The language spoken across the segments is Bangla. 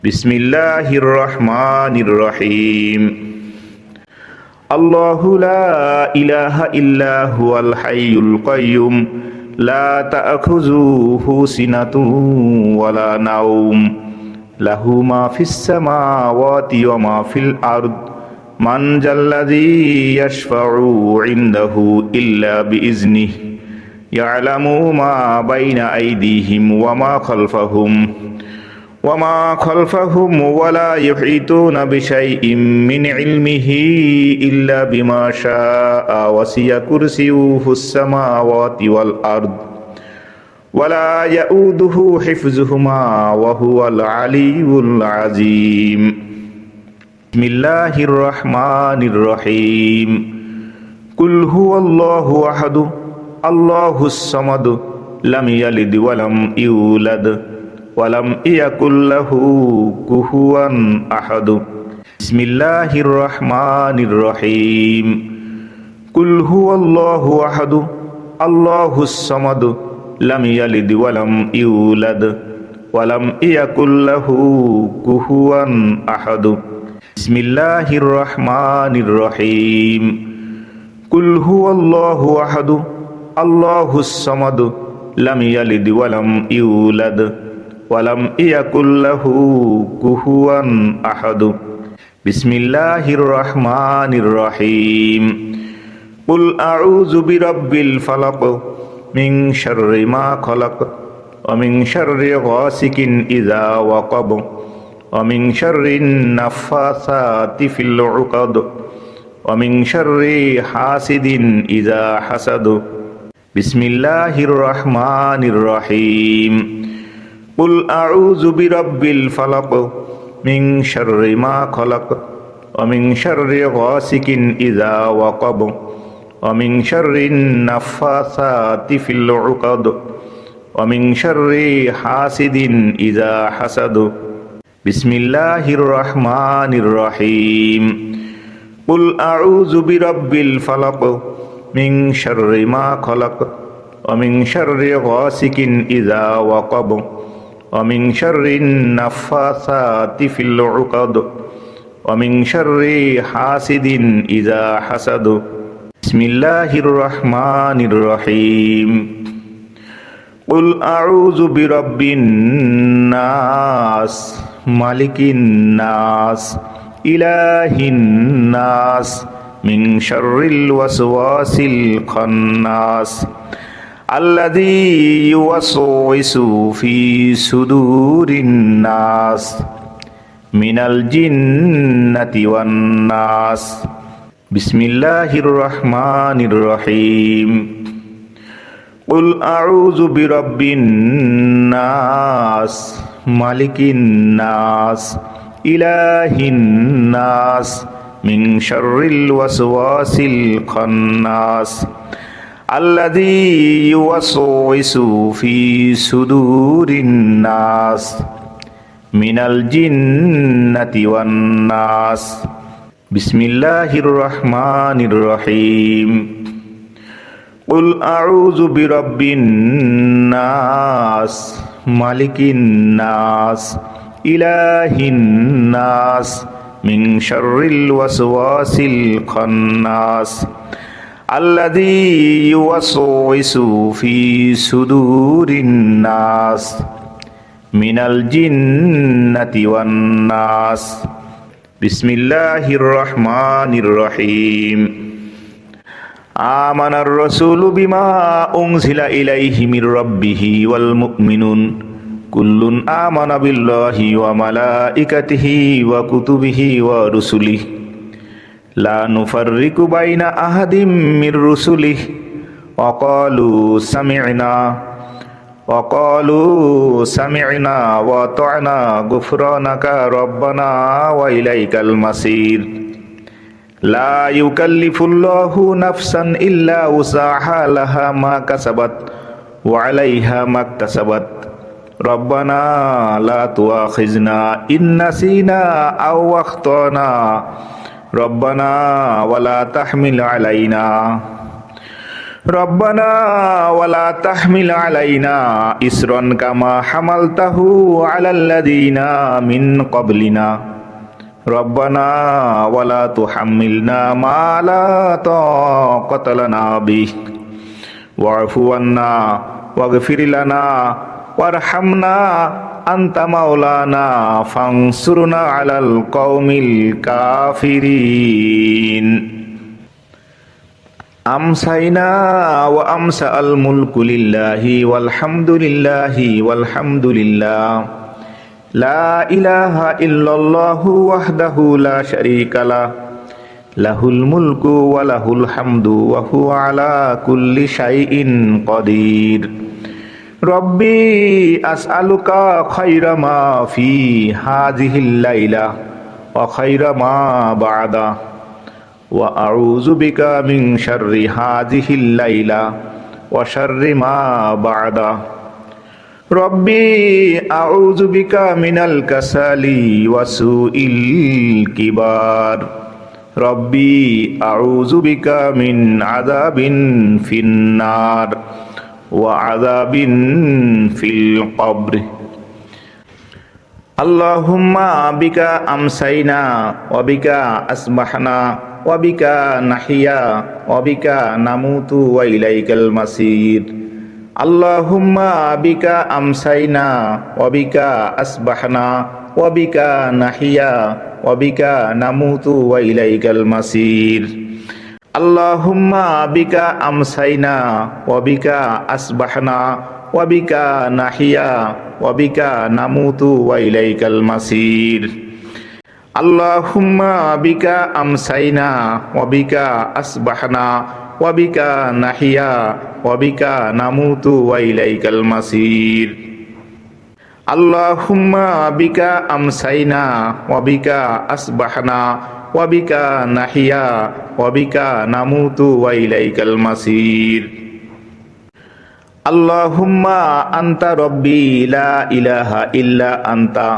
বিসমিল্লাহির রহমানির রহিম। আল্লাহু লা ইলাহা ইল্লা হুয়াল হাইয়ুল কাইয়্যুম লা তা'খুযুহু সিনাতুন ওয়ালা নাওম লাহু মা ফিস সামাওয়াতি ওয়া মা ফিল আরদ মান জাল্লাযী ইয়াশফা'ু ইনদাহু ইল্লা বিইজনিহি ইয়ালামু মা বাইনা আইদিহিম ওয়া মা খালফাহুম وما خلفهم ولا يحيطون بشيء من علمه إلا بما شاء وسع كرسيه السماوات والأرض ولا يؤوده حفظهما وهو العلي العظيم بسم الله الرحمن الرحيم قل هو الله أحد الله الصمد لم يلد ولم يولد ওয়ালাম ইয়াকুল্লাহু কুফুয়ান আহাদ। বিসমিল্লাহির রহমানির রহিম। কুল হুয়াল্লাহু আহাদ আল্লাহুস সামাদ লাম ইয়ালিদ ওয়ালাম ইউলাদ ওয়ালাম ইয়াকুল্লাহু কুফুয়ান আহাদ। বিসমিল্লাহির রহমানির রহিম। কুল হুয়াল্লাহু আহাদ আল্লাহুস সামাদ লাম ইয়ালিদ ওয়ালাম ইউলাদ ওয়ালাম ইয়াকুল্লাহু কুফুয়ান আহাদ। বিসমিল্লাহির রহমানির রহিম। কুল আউযু বিরাব্বিল ফালাক মিন শাররি মা খালাক ওয়া মিন শাররি গাসিকিন ইযা ওয়াকাব ওয়া মিন শাররিন নাফাসাতি ফিল উকাদ ওয়া মিন শাররি হাসিদিন ইযা হাসাদ। বিসমিল্লাহির রহমানির রহিম। কুল আউযু বিরাব্বিল ফালাক মিন শাররি মা খালাক ওয়া মিন শাররি গাসিকিন ইযা ওয়াকাব ওয়া মিন শাররিন নাফাসাতি ফিল উকাদ ওয়া মিন শাররি হাসিদিন ইযা হাসাদ। বিসমিল্লাহির রহমানির রহিম। কুল আউযু বিরাব্বিল ফালাক মিন শাররি মা খালাক ওয়া মিন শাররি গাসিকিন ইযা ওয়াকাব ওয়া মিন শাররিন নাফাসাতি ফিল উকাদ ওয়া মিন শাররি হাসিদিন ইযা হাসাদ। বিসমিল্লাহির রহমানির রহিম। কুল আউযু বিরাব্বিন নাস মালিকিন নাস ইলাহিন নাস মিন শাররিল ওয়াসওয়াসিল খান্নাস আল্লাযী ইউওয়াসওয়িসু ফি সুদুরিন নাস মিনাল জিন্নাতি ওয়ান নাস। বিসমিল্লাহির রহমানির রহিম। কুল আউযু বিরাব্বিন নাস মালিকিন নাস ইলাহিন নাস মিন শাররিল ওয়াসওয়াসিল খান্নাস আল্লাযী ইউওয়াসওয়িসু ফি সুদুরিন নাস মিনাল জিন্নাতি ওয়ান নাস। বিসমিল্লাহির রহমানির রহিম। কুল আউযু বিরাব্বিন নাস মালিকিন নাস ইলাহিন নাস মিন শাররিল ওয়াসওয়াসিল খান্নাস আল্লাযী ইউওয়াসওয়িসু ফি সুদুরিন নাস মিনাল জিন্নাতি ওয়ান নাস। বিসমিল্লাহির রহমানির রহিম। আমানার রাসূলু বিমা উনজিলা ইলাইহি মির রাব্বিহি ওয়াল মুমিনুন কুল্লুন আমানা বিল্লাহি ওয়া মালাইকাতিহি ওয়া কুতুবিহি ওয়া রুসুলিহি লা নুফাররিকু বাইনা আহাদিম মির রুসুলিহি ওয়া ক্বালু সামি'না ওয়া আতা'না গুফরানাকা রাব্বানা ওয়া ইলাইকাল মাসির। লা ইউকাল্লিফুল্লাহু নাফসান ইল্লা উসাহা লাহা মা কাসাবাত ওয়া আলাইহা মাকতাসাবাত। রব্বানা লা তুআখিজনা ইন নাসিনা আও আখতানা রব্বানা ওয়া লা তাহমিল আলাইনা রব্বানা ওয়ালা তাহমিল আলাইনা ইসরান কামা হামালতাহু আলাল্লাযীনা মিন ক্বাবলিনা রব্বানা ওয়ালা তুহাম্মিলনা মা লা তাকাতা লানা বিহি ওয়া'ফু আন্না ওয়াগফির লানা ওয়ারহামনা আনতা মাওলানা ফানসুরনা আলাল কওমিল কাফিরিন। আমসাইনা ওয়া আমসাল মুলকু লিল্লাহি ওয়ালহামদুলিল্লাহ লা ইলাহা ইল্লাল্লাহু ওয়াহদাহু লা শারীকা লাহু লাহুল মুলকু ওয়া লাহুল হামদু ওয়া হুয়া আলা কুল্লি শাইইন কাদির। রব্বি আসআলুকা খায়রা মা ফি হাযিহিল লাইলা ওয়া খায়রা মা বা'দা ওয়া আউযু বিকা মিন শাররি হাযিহিল লাইলা ওয়া শাররি মা বা'দা। রব্বি আউযু বিকা মিনাল কাসালি ওয়া সুইল কিবার। রব্বি আউযু বিকা মিন আযাবিন ফিন্নার ওয়া আযাবিন ফিল কবর। আল্লাহুম্মা বিকা আমসাইনা ওয়া বিকা আসবাহনা ওয়া বিকা নাহিয়া ওয়া বিকা নামুতু ওয়া ইলাইকাল মাসির। আল্লাহুম্মা বিকা আমসাইনা ওয়া বিকা আসবাহনা ওয়া বিকা নাহিয়া ওয়া বিকা নামুতু ওয়া ইলাইকাল মাসির। আল্লাহুম্মা বিকা আমসাইনা ওয়া বিকা আসবাহনা ওয়া বিকা নাহিয়া ওয়া বিকা নামুতু ওয়া ইলাইকাল মাসির। আল্লাহুম্মা বিকা আমসাইনা ওয়া বিকা আসবাহনা ওয়া বিকা নাহিয়া ওয়া বিকা নামুতু ওয়া ইলাইকাল মাসির। আল্লাহুম্মা বিকা আমসাইনা ওয়া বিকা আসবাহনা ওয়া বিকা নাহিয়া ওয়া বিকা নামুতু ওয়া ইলাইকাল মাসির। আল্লাহুম্মা আনতা রব্বি লা ইলাহা ইল্লা আনতা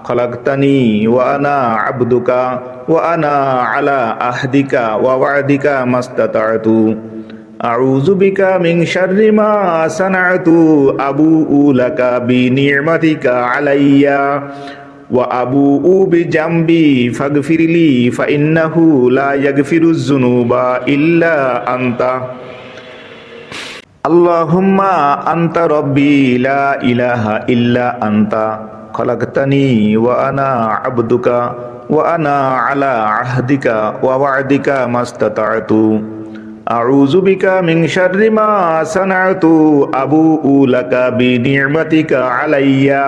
খলাকতানি ওয়া আনা আবদুকা ওয়া আনা আলা আহদিকা ওয়া ওয়া'দিকা মাস্তাতা'তু আউযু বিকা মিন শাররি মা সানা'তু আবুউ লাকা বিনি'মাতিকা আলাইয়া ওয়া আবুউ বিজামবি ফাগফিরলি ফাইন্নাহু লা ইয়াগফিরুয যুনুবা ইল্লা আনতা। আল্লাহুম্মা আনতা রব্বি লা ইলাহা ইল্লা আনতা খলাকতানি ওয়া আনা আবদুকা ওয়া আনা আলা আহদিকা ওয়া ওয়া'দিকা মাস্তাতা'তু আউযু বিকা মিন শাররি মা সানা'তু আবুউ লাকা বিনি'মাতিকা আলাইয়া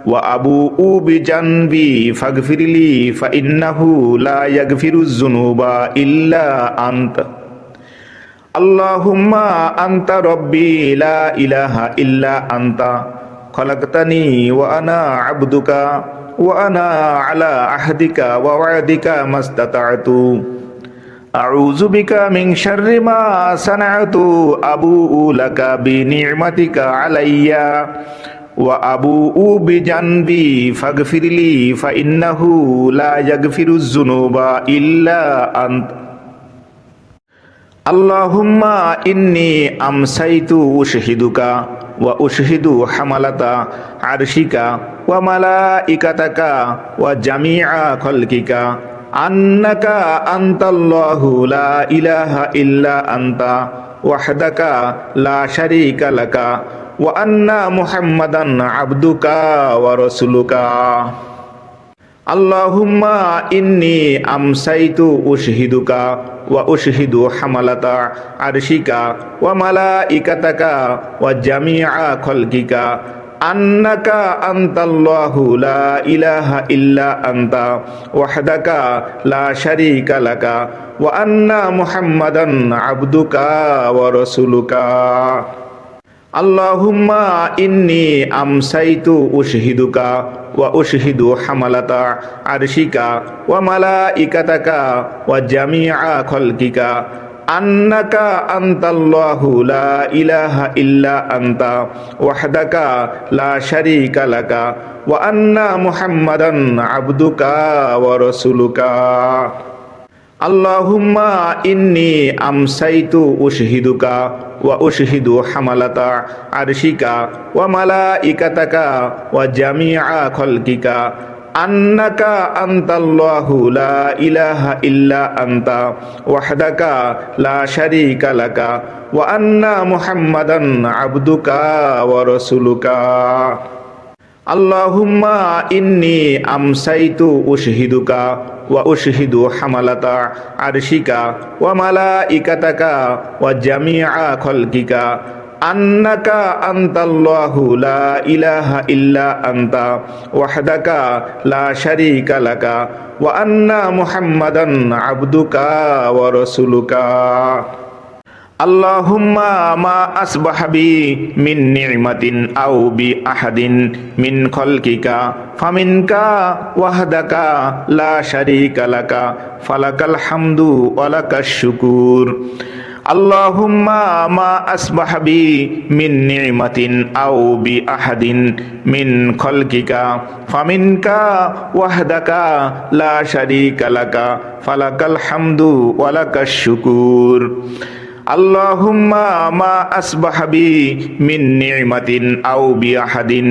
ওয়া আবুউ বিজানবি ফাগফিরলি ফাইন্নাহু লা ইয়াগফিরুয যুনুবা ইল্লা আনতা। আল্লাহুম্মা আনতা রব্বি লা ইলাহা ইল্লা আনতা খলাকতানি ওয়া আনা আবদুকা ওয়া আনা আলা আহদিকা ওয়া ওয়া'দিকা মাস্তাতা'তু আউযু বিকা মিন শাররি মা সানা'তু আবুউ লাকা বিনি'মাতিকা আলাইয়া ওয়া আবুউ বিজানবি ফাগফিরলি ফাইন্নাহু লা ইয়াগফিরুয যুনুবা ইল্লা আনতা। আল্লাহুম্মা ইন্নী আমসাইতু উশহিদুকা ওয়া উশহিদু হামালাতা আরশিকা ওয়া মালাইকাতাকা ওয়া জামিআ খালকিকা আন্নাকা আনতাল্লাহু লা ইলাহা ইল্লা আনতা ওয়াহদাকা লা শারীকা লাকা ওয়া আন্না মুহাম্মাদান আবদুকা ওয়া রাসূলুকা। আল্লাহুম্মা ইন্নী আমসাইতু উশহিদুকা ওয়া উশহিদু হামালাতা আরশিকা ওয়া মালাইকাতাকা ওয়া জামিআ খালকিকা আন্নাকা আনতাল্লাহু লা ইলাহা ইল্লা আনতা ওয়াহদাকা লা শারীকা লাকা ওয়া আন্না মুহাম্মাদান আবদুকা ওয়া রাসূলুকা। আল্লাহুম্মা ইন্নী আমসাইতু উশহিদুকা ওয়া উশহিদু হামালাতা আরশিকা ওয়া মালাইকাতাকা ওয়া জামিআ খালকিকা আন্নাকা আনতাল্লাহু লা ইলাহা ইল্লা আনতা ওয়াহদাকা লা শারীকা লাকা ওয়া আন্না মুহাম্মাদান আবদুকা ওয়া রাসূলুকা। আল্লাহুম্মা ইন্নী আমসাইতু উশহিদুকা ওয়া উশহিদু হামালাতা আরশিকা ওয়া মালাইকাতাকা ওয়া জামিআ খালকিকা আন্নাকা আনতাল্লাহু লা ইলাহা ইল্লা আনতা ওয়াহদাকা লা শারীকা লাকা ওয়া আন্না মুহাম্মাদান আবদুকা ওয়া রাসূলুকা। আল্লাহুম্মা ইন্নী আমসাইতু উশহিদুকা ওয়া উশহিদু হামালাতা আরশিকা ওয়া মালাইকাতাকা ওয়া জামিআ খালকিকা আন্নাকা আনতাল্লাহু লা ইলাহা ইল্লা আনতা ওয়াহদাকা লা শারীকা লাকা ওয়া আন্না মুহাম্মাদান আবদুকা ওয়া রাসূলুকা। আল্লাহুম্মা মা আসবাহা বি মিন নি'মাতিন আও বি আহাদিন মিন খালকিকা ফামিনকা ওয়াহদাকা লা শারীকা লাকা ফালাকাল হামদু ওয়া লাকাশ শুকুর। আল্লাহুম্মা মা আসবাহা বি মিন নি'মাতিন আও বি আহাদিন মিন খালকিকা ফামিনকা ওয়াহদাকা লা শারীকা লাকা ফালাকাল হামদু ওয়া লাকাশ শুকুর। আল্লাহুম্মা মা আসবাহা বি মিন নি'মাতিন আও বি আহাদিন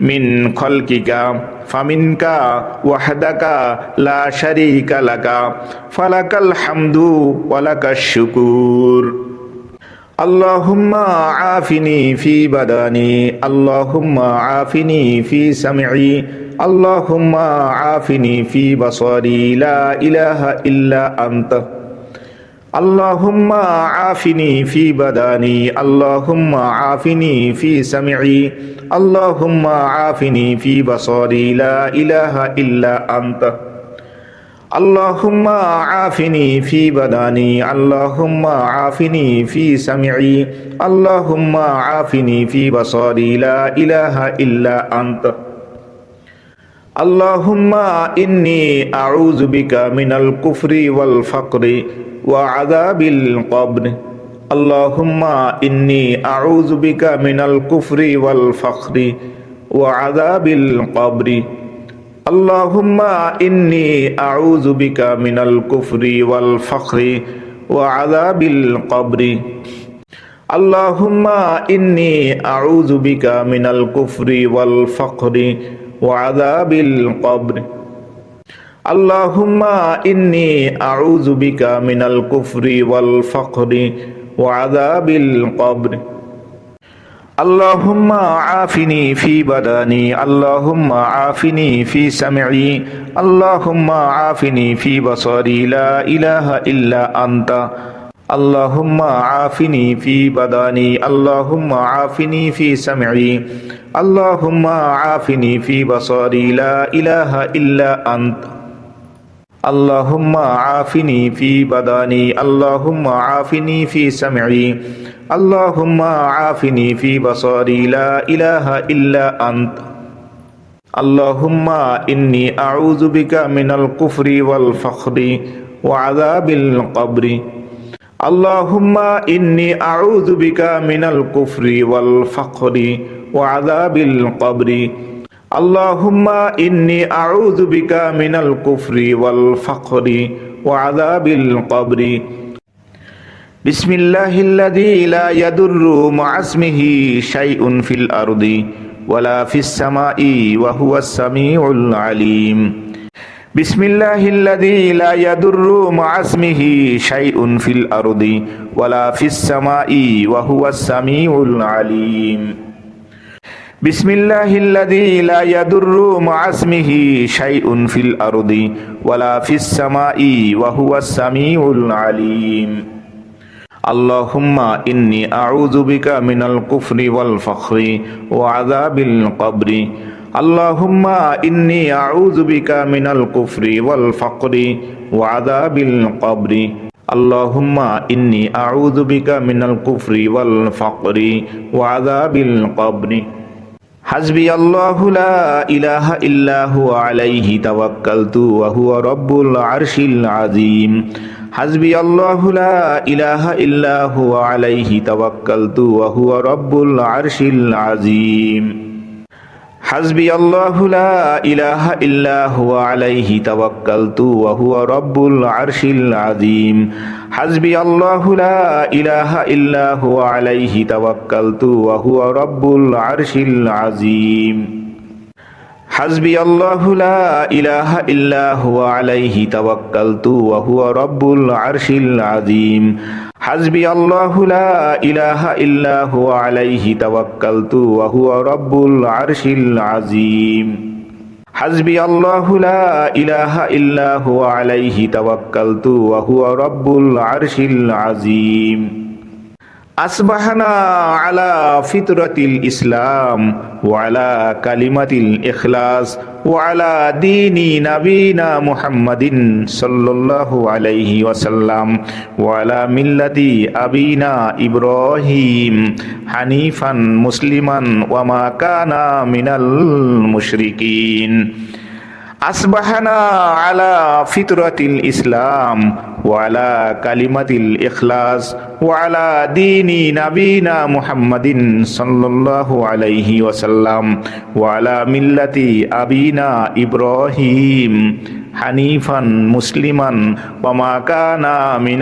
মিন খালকিকা ফামিনকা ওয়াহদাকা লা শারীকা লাকা ফালাকাল হামদু ওয়া লাকাশ শুকুর। আল্লাহুম্মা আফিনি ফি বাদানি আল্লাহুম্মা আফিনি ফি সামঈ আল্লাহুম্মা আফিনি ফি বাসারি লা ইলাহা ইল্লা আনতা। আল্লাহুম্মা আফিনি ফি বাদানি আল্লাহুম্মা আফিনি ফি সামঈ আল্লাহুম্মা আফিনি ফি বাসারি লা ইলাহা ইল্লা আনতা। আল্লাহুম্মা আফিনি ফি বাদানি আল্লাহুম্মা আফিনি ফি সামঈ আল্লাহুম্মা আফিনি ফি বাসারি লা ইলাহা ইল্লা আনতা। আল্লাহুম্মা ইন্নী আউযু বিকা মিনাল কুফরি ওয়াল ফাকরি ওয়া আযাবিল কবর। আল্লাহুম্মা ইন্নী আউযু বিকা মিনাল কুফরি ওয়াল ফাকরি ওয়া আযাবিল কবর। আল্লাহুম্মা ইন্নী আউযু বিকা মিনাল কুফরি ওয়াল ফাকরি ওয়া আযাবিল কবর। আল্লাহুম্মা ইন্নী আউযু বিকা মিনাল কুফরি ওয়াল ফাকরি ওয়া আযাবিল কবর। আল্লাহুম্মা ইন্নী আউযু বিকা মিনাল কুফরি ওয়াল ফাকরি ওয়া আযাবিল কবর। আল্লাহুম্মা আফিনি ফি বাদানি আল্লাহুম্মা আফিনি ফি সামঈ আল্লাহুম্মা আফিনি ফি বাসারি লা ইলাহা ইল্লা আনতা। আল্লাহুম্মা আফিনি ফি বাদানি আল্লাহুম্মা আফিনি ফি সামঈ আল্লাহুম্মা আফিনি ফি বাসারি লা ইলাহা ইল্লা আনতা। আল্লাহুম্মা আফিনি ফি বাদানি আল্লাহুম্মা আফিনি ফি সামঈ আল্লাহুম্মা আফিনি ফি বাসারি লা ইলাহা ইল্লা আনতা। আল্লাহুম্মা ইন্নী আউযু বিকা মিনাল কুফরি ওয়াল ফাকরি ওয়া আযাবিল কবর। আল্লাহুম্মা ইন্নী আউযু বিকা মিনাল কুফরি ওয়াল ফাকরি ওয়া আযাবিল কবর। আল্লাহুম্মা ইন্নী আউযু বিকা মিনাল কুফরি ওয়াল ফাকরি ওয়া আযাবিল কবর। বিসমিল্লাহিল্লাযী লা ইয়াদুররু মা'a ইসমিহি শাইউন ফিল আরদি ওয়ালা ফিস সামাই ওয়া হুয়াস সামিউল আলীম। বিসমিল্লাহিল্লাযী লা ইয়াদুররু মা'a ইসমিহি শাইউন ফিল আরদি ওয়ালা ফিস সামাই ওয়া হুয়াস সামিউল আলীম। বিসমিল্লাহিল্লাযী লা ইয়াদুররু মা'a ইসমিহি শাইউন ফিল আরদি ওয়ালা ফিস সামাই ওয়া হুয়াস সামিউল আলীম। আল্লাহুম্মা ইন্নী আউযু বিকা মিনাল কুফরি ওয়াল ফাকরি ওয়া আযাবিল কবর। আল্লাহুম্মা ইন্নী আউযু বিকা মিনাল কুফরি ওয়াল ফাকরি ওয়া আযাবিল কবর। আল্লাহুম্মা ইন্নী আউযু বিকা মিনাল কুফরি ওয়াল ফাকরি ওয়া আযাবিল কবর। হাসবি আল্লাহু লা ইলাহা ইল্লা হুয়া আলাইহি তাওয়াক্কালতু ওয়া হুয়া রাব্বুল আরশিল আযীম। হাসবি আল্লাহু লা ইলাহা ইল্লা হুয়া আলাইহি তাওয়াক্কালতু ওয়া হুয়া রাব্বুল আরশিল আযীম। حسبي الله لا إله إلا هو عليه توكلت وهو رب العرش العظيم حسبي الله لا إله إلا هو عليه توكلت وهو رب العرش العظيم حسبي الله لا إله إلا هو عليه توكلت وهو رب العرش العظيم حسبي الله لا إله إلا هو عليه توكلت وهو رب العرش العظيم حسبي الله لا إله إلا هو عليه توكلت وهو رب العرش العظيم أصبحنا على فطرة الإسلام وعلى كلمة الإخلاص وعلى دين نبينا محمد صلى الله عليه وسلم وعلى ملة أبينا إبراهيم حنيفا مسلما وما كان من المشركين أصبحنا على فطرة الإسلام وعلى كلمة الإخلاص وعلى دين نبينا محمد صلى الله عليه وسلم وعلى ملة أبينا إبراهيم حنيفا مسلما وما كان من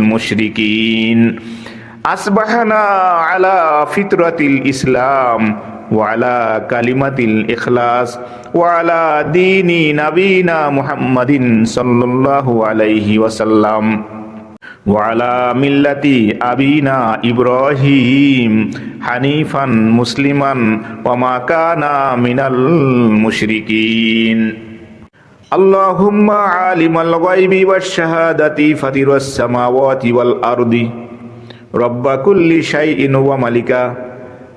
المشركين أصبحنا على فطرة الإسلام وعلى كلمة الإخلاص وعلى دين نبينا محمد صلى الله عليه وسلم وعلى ملة أبينا إبراهيم حنيفا مسلما وما كان من المشركين اللهم عالم الغيب والشهادة فاطر السماوات والأرض رب كل شيء وملكه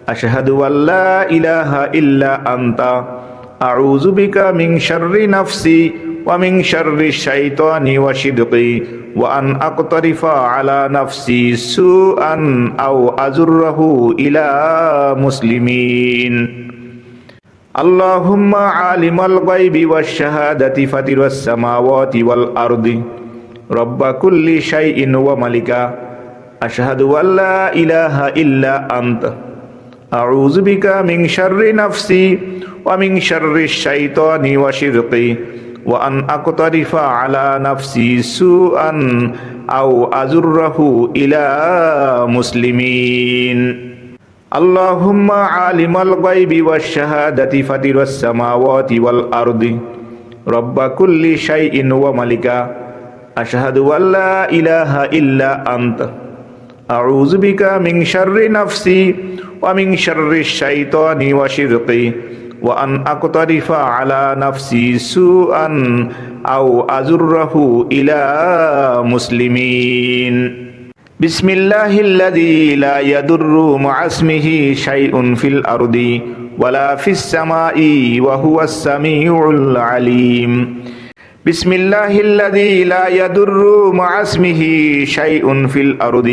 أشهد أن لا إله إلا أنت أعوذ بك من شر نفسي ومن شر الشيطان وشدقي وأن أقترف على نفسي سوءا أو أزره إلى مسلمين اللهم عالم الغيب والشهادة فاطر السماوات والأرض رب كل شيء وملكه أشهد أن لا إله إلا أنت أعوذ بك من شر نفسي ومن شر الشيطان وشرقي وأن أقترف على نفسي سوءا أو أزره إلى مسلمين اللهم عالم الغيب والشهادة فاطر السماوات والأرض رب كل شيء وملكه أشهد أن لا إله إلا أنت أعوذ بك من شر نفسي ومن شر الشيطان وشرقي وأن أقترف على نفسي سوءا أو أزره إلى مسلمين بسم الله الذي لا يضر مع اسمه شيء في الأرض ولا في السماء وهو السميع العليم بسم الله الذي لا يضر مع اسمه شيء في الأرض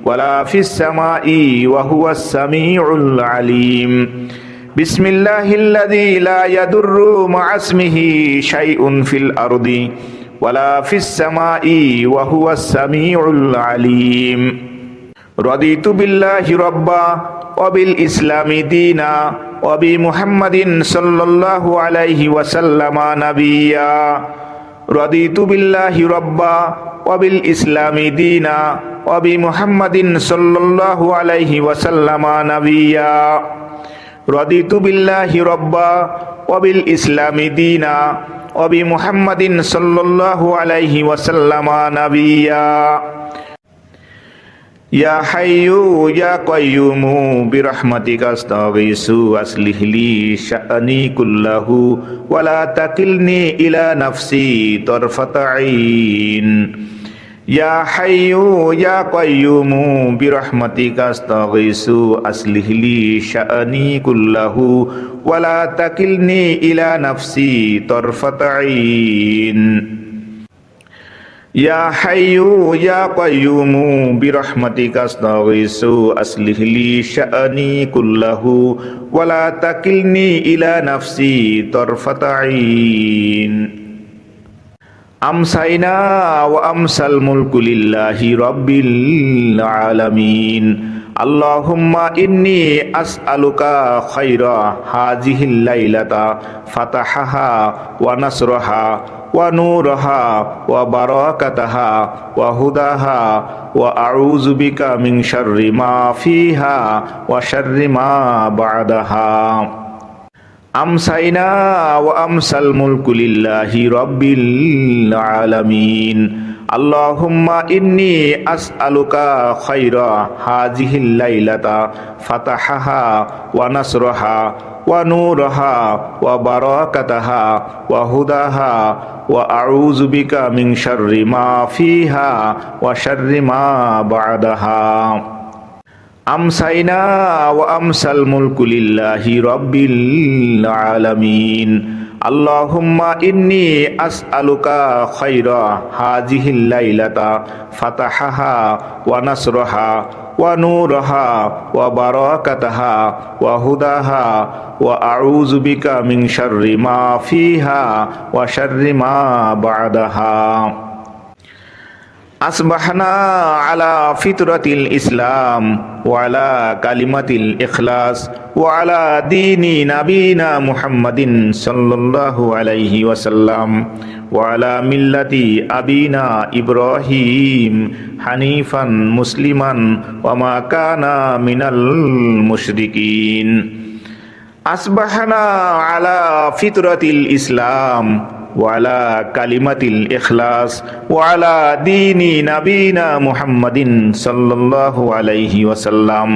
ولا في السماء وهو السميع العليم بسم الله الذي لا يضر مع اسمه شيء في الأرض ولا في السماء وهو السميع العليم رضيت بالله ربا وبالإسلام دينا وبمحمد صلى الله عليه وسلم نبيا رضيت بالله ربا وبالإسلام دينا وبمحمد صلى الله عليه وسلم نبيا رضيت بالله ربا وبالإسلام دينا وبمحمد صلى الله عليه وسلم نبيا يا حي يا قيوم برحمتك أستغيث أصلح لي شأني كله ولا تكلني إلى نفسي طرفة عين يا حي يا قيوم برحمتك أستغيث أصلح لي شأني كله ولا تكلني إلى نفسي طرفة عين يا حي يا قيوم برحمتك أستغيث أصلح لي شأني كله ولا تكلني إلى نفسي طرفة عين أمسينا وأمسى الملك لله رب العالمين আল্লাহুম্মা ইন্নী আসআলুকা খায়রা হাযিহিল লাইলাতা ফাতাহাহা ওয়া নাসরাহা ওয়া নূরাহা ওয়া বারাকাতাহা ওয়া হুদাহা ওয়া আউযু বিকা মিন শাররি মা ফিহা ওয়া শাররি মা বা'দাহা। আমসাইনা ওয়া আমসাল মুলকু লিল্লাহি রাব্বিল আলামিন। আল্লাহুম্মা ইন্নী আসআলুকা খায়রা হাযিহিল লাইলাতা ফাতাহাহা ওয়া নাসরাহা ওয়া নূরাহা ওয়া বারাকাতাহা ওয়া হুদাহা ওয়া আউযু বিকা মিন শাররি মা ফিহা ওয়া শাররি মা বা'দাহা। আমসাইনা ওয়া আমসাল মুলকু লিল্লাহি রাব্বিল আলামিন। আল্লাহুম্মা ইন্নী আসআলুকা খায়রা হাযিহিল লাইলাতা ফাতাহাহা ওয়া নাসরাহা ওয়া নূরাহা ওয়া বারাকাতাহা ওয়া হুদাহা ওয়া আউযু বিকা মিন শাররি মা ফিহা ওয়া শাররি মা বা'দাহা। আসবাহনা আলা ফিতরাতিল ইসলাম ওয়া আলা কালিমাতিল ইখলাস ওয়া আলা দীনি নাবিনা মুহাম্মাদিন সাল্লাল্লাহু আলাইহি ওয়াসাল্লাম ওয়া আলা মিল্লাতি আবিনা ইব্রাহিম হানিফান মুসলিমান ওয়া মা কানা মিনাল মুশরিকিন। আসবাহনা আলা ফিতরাতিল ইসলাম ওয়া আলা কালিমাতিল ইখলাস ওয়া আলা দীনি নাবিনা মুহাম্মাদিন সাল্লাল্লাহু আলাইহি ওয়াসাল্লাম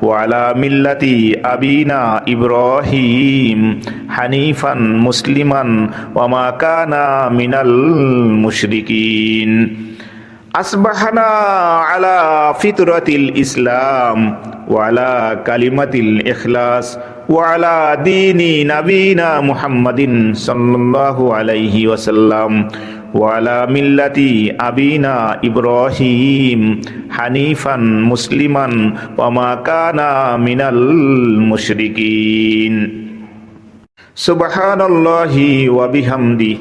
ওয়া আলা মিল্লাতি আবিনা ইব্রাহিম হানিফান মুসলিমান ওয়া মা কানা মিনাল মুশরিকিন। আসবাহনা আলা ফিতরাতিল ইসলাম ওয়া আলা কালিমাতিল ইখলাস ওয়া আলা দীনি নাবিনা মুহাম্মাদিন সাল্লাল্লাহু আলাইহি ওয়াসাল্লাম ওয়া আলা মিল্লাতি আবিনা ইব্রাহিম হানিফান মুসলিমান ওয়া মা কানা মিনাল মুশরিকিন। সুবহানাল্লাহি ওয়া বিহামদিহি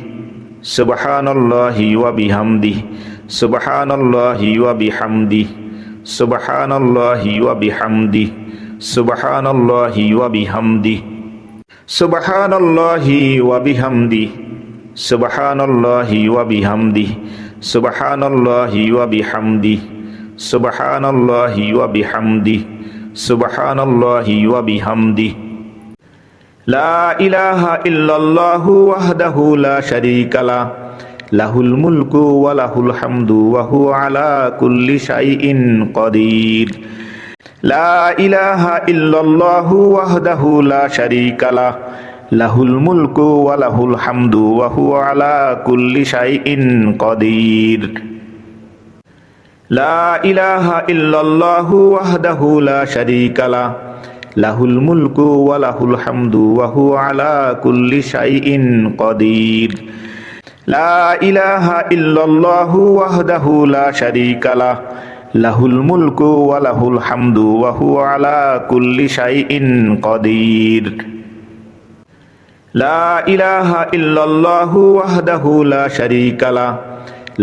সুবহানাল্লাহি ওয়া বিহামদিহি সুবহানাল্লাহি ওয়া বিহামদিহি সুবহানাল্লাহি ওয়া বিহামদিহি সুবহানাল্লাহি ওয়া বিহামদিহি সুবহানাল্লাহি ওয়া বিহামদিহি সুবহানাল্লাহি ওয়া বিহামদিহি সুবহানাল্লাহি ওয়া বিহামদিহি সুবহানাল্লাহি ওয়া বিহামদিহি সুবহানাল্লাহি ওয়া বিহামদিহি। লা ইলাহা ইল্লাল্লাহু ওয়াহদাহু লা শারীকা লাহ লাহুল মুলকু ওয়া লাহুল হামদু ওয়া হুয়া আলা কুল্লি শাইইন কাদির। লা ইলাহা ইল্লাল্লাহু ওয়াহদাহু লা শারীকা লাহ লাহুল মুলকু ওয়া লাহুল হামদু ওয়া হুয়া আলা কুল্লি শাইইন কাদির। লা ইলাহা ইল্লাল্লাহু ওয়াহদাহু লা শারীকা লাহ লাহুল মুলকু ওয়া লাহুল হামদু ওয়া হুয়া আলা কুল্লি শাইইন কাদির। লা ইলাহা ইল্লাল্লাহু ওয়াহদাহু লা শারীকা লাহ লাহুল মুলকু ওয়া লাহুল হামদু ওয়া হুয়া আলা কুল্লি শাইইন কাদির। লা ইলাহা ইল্লাল্লাহু ওয়াহদাহু লা শারীকা লাহ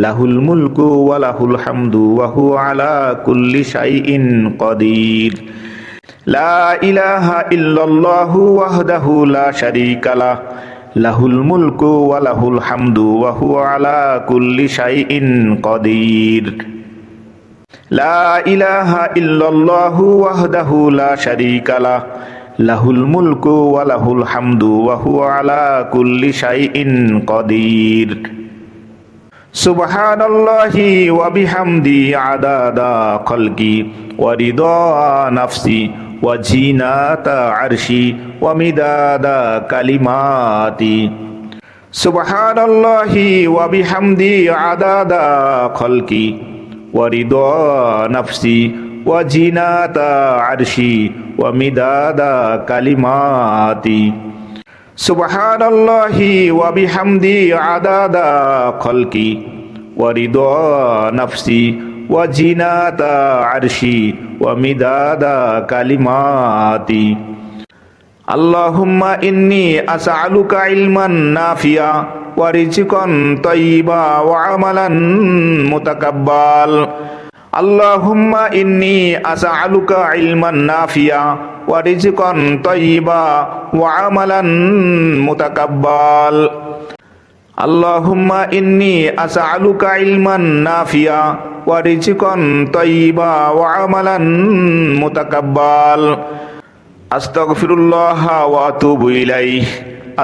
লাহুল মুলকু ওয়া লাহুল হামদু ওয়া হুয়া আলা কুল্লি শাইইন কাদির। লা ইলাহা ইল্লাল্লাহু ওয়াহদাহু লা শারীকা লাহ লাহুল মুলকু ওয়া লাহুল হামদু ওয়া হুয়া আলা কুল্লি শাইইন কাদির। লা ইলাহা ইল্লাল্লাহু ওয়াহদাহু লা শারীকা লাহ লাহুল মুলকু ওয়া লাহুল হামদু ওয়া হুয়া আলা কুল্লি শাইইন কাদির। সুবহানাল্লাহি ওয়া বিহামদিহি আদাদা খালকি ওয়া রিদা নাফসি ওয়া জিনাতা আরশি ওয়া মিদাদা কালিমাতি। সুবহানাল্লাহি ওয়া বিহামদিহি আদাদা খালকি ওয়া রিদা নাফসি ওয়া জিনাতা আরশি ওয়া মিদাদা কালিমাতি। সুবহানাল্লাহি ওয়া বিহামদিহি আদাদা খালকি ওয়া রিদা নাফসি ওয়া জিনাতা আরশি ওয়া মিদাদা কালিমাতি। আল্লাহুম্মা ইন্নী আসআলুকা ইলমান নাফিয়া ওয়া রিজকান তাইয়্যিবা ওয়া আমালান মুতাকাব্বাল। আল্লাহুম্মা ইন্নী আসআলুকা ইলমান নাফিয়া ওয়া রিজকান তাইয়্যিবা ওয়া আমালান মুতাকাব্বাল। আল্লাহুম্মা ইন্নী আসআলুকা ইলমান নাফিয়া ওয়া রিজকান তাইয়্যিবা ওয়া আমালান মুতাকাব্বাল। আস্তাগফিরুল্লাহ ওয়া আতুবু ইলাইহি,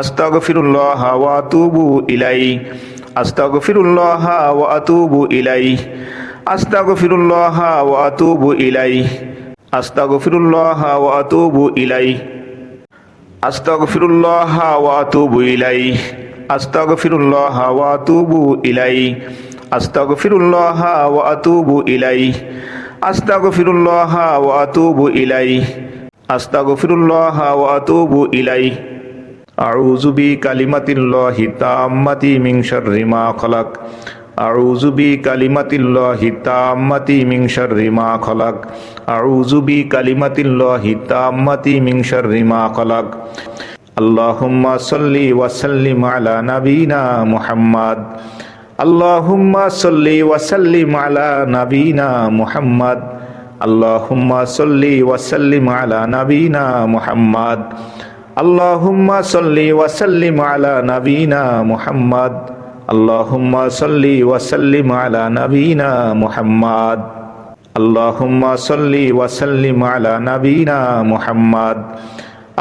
আস্তাগফিরুল্লাহ ওয়া আতুবু ইলাইহি, আস্তাগফিরুল্লাহ ওয়া আতুবু ইলাইহি, আস্তাগফিরুল্লাহ ওয়া আতুবু ইলাইহি, আস্তাগফিরুল্লাহ ওয়া আতুবু ইলাইহি, আস্তাগফিরুল্লাহ ওয়া আতুবু ইলাইহি, আস্তাগফিরুল্লাহ ওয়া আতুবু ইলাইহি, আস্তাগফিরুল্লাহ ওয়া আতুবু ইলাইহি, আস্তাগফিরুল্লাহ ওয়া আতুবু ইলাইহি, আস্তাগফিরুল্লাহ ওয়া আতুবু ইলাইহি। আউযু বিকালিমাতিল্লাহি তাম্মাতি মিন শাররি মা খালাক, আউযু বিকালিমাতিল্লাহি তাম্মাতি মিন শাররি মা খালাক, আউযু বিকালিমাতিল্লাহি তাম্মাতি মিন শাররি মা খালাক। আল্লাহুম্মা সাল্লি ওয়া সাল্লিম আলা নাবিয়িনা মুহাম্মাদ, আল্লাহুম্মা সাল্লি ওয়া সাল্লিম আলা নাবিয়িনা মুহাম্মাদ, আল্লাহুম্মা সাল্লি ওয়া সাল্লিম আলা নাবিয়িনা মুহাম্মাদ, আল্লাহুম্মা সাল্লি ওয়া সাল্লিম আলা নাবিয়িনা মুহাম্মাদ, আল্লাহুম্মা সাল্লি ওয়া সাল্লিম আলা নাবিয়িনা মুহাম্মাদ, আল্লাহুম্মা সাল্লি ওয়া সাল্লিম আলা নাবিয়িনা মুহাম্মাদ,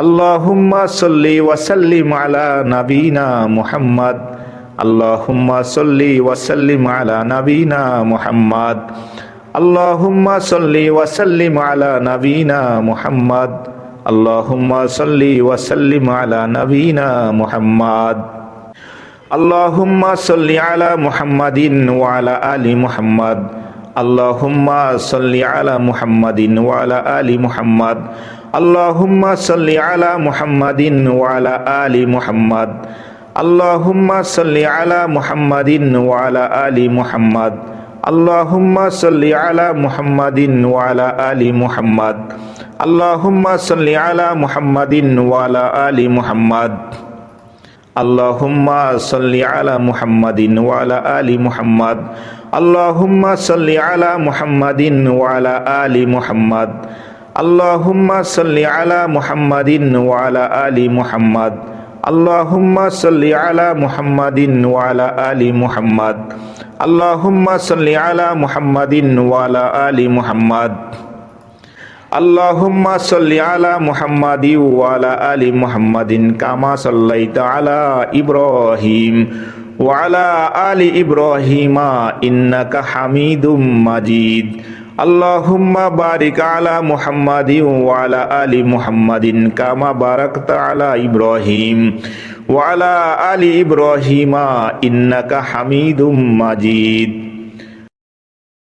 আল্লাহুম্মা সাল্লি ওয়া সাল্লিম আলা নাবিয়িনা মুহাম্মাদ, আল্লাহুম্মা সাল্লি ওয়া সাল্লিম আলা নাবিয়িনা মুহাম্মাদ, আল্লাহুম্মা সাল্লি ওয়া সাল্লিম আলা নাবিয়িনা মুহাম্মাদ, আল্লাহুম্মা সাল্লি ওয়া সাল্লিম আলা নাবিয়িনা মুহাম্মাদ। আল্লাহুম্মা সাল্লি আলা মুহাম্মাদিন ওয়া আলা আলি মুহাম্মাদ, আল্লাহুম্মা সাল্লি আলা মুহাম্মাদিন ওয়া আলা আলি মুহাম্মাদ, আল্লাহুম্মা সাল্লি আলা মুহাম্মাদিন ওয়া আলা আলি মুহাম্মাদ, আল্লাহুম্মা সাল্লি আলা মুহাম্মাদিন ওয়া আলা আলি মুহাম্মাদ, আল্লাহুম্মা সাল্লি আলা মুহাম্মাদিন ওয়া আলা আলি মুহাম্মাদ, আল্লাহুম্মা সাল্লি আলা মুহাম্মাদিন ওয়া আলা আলি মুহাম্মাদ, আল্লাহুম্মা সাল্লি আলা মুহাম্মাদিন ওয়া আলা আলি মুহাম্মাদ, আল্লাহুম্মা সাল্লি আলা মুহাম্মাদিন ওয়া আলা আলি মুহাম্মাদ, আল্লাহুম্মা সাল্লি আলা মুহাম্মাদিন ওয়া আলা আলি মুহাম্মাদ, আল্লাহুম্মা সাল্লি আলা মুহাম্মাদিন ওয়া আলা আলি মুহাম্মাদ, আল্লাহুম্মা সাল্লি আলা মুহাম্মাদিন ওয়া আলা আলি মুহাম্মাদ, আল্লাহুম্মা সাল্লি আলা মুহাম্মাদি ওয়া আলা আলি মুহাম্মাদিন কামা সাল্লাইতা আলা ইব্রাহিম ওয়া আলা আলি ইব্রাহিমা ইন্নাকা হামিদুম মাজিদ। আল্লাহুম্মা বারিক আলা মুহাম্মাদিন ওয়া আলা আলি মুহাম্মাদিন কামা বারাকতা আলা ইব্রাহিম ওয়া আলা আলি ইব্রাহিমা ইন্নাকা হামিদুম মাজিদ।